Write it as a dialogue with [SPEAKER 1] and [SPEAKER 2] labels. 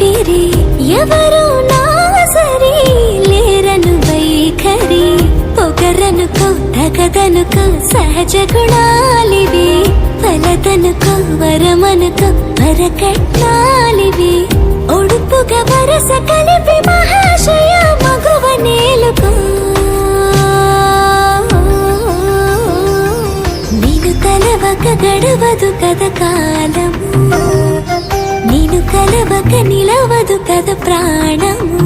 [SPEAKER 1] ఊపిరి ఎవరు నా సరి లేరను వైఖరి పొగరనుకో తగదనుకో సహజ గుణాలివి ఫలదనుకో వరమనుకో వరకట్నాలివి ఒడుపుగా వరస కలిపి మహాశయ మగువ నేలుకో నేను కలవక గడవదు కథ కాలము నేను కలవక నిలవదు కథ ప్రాణము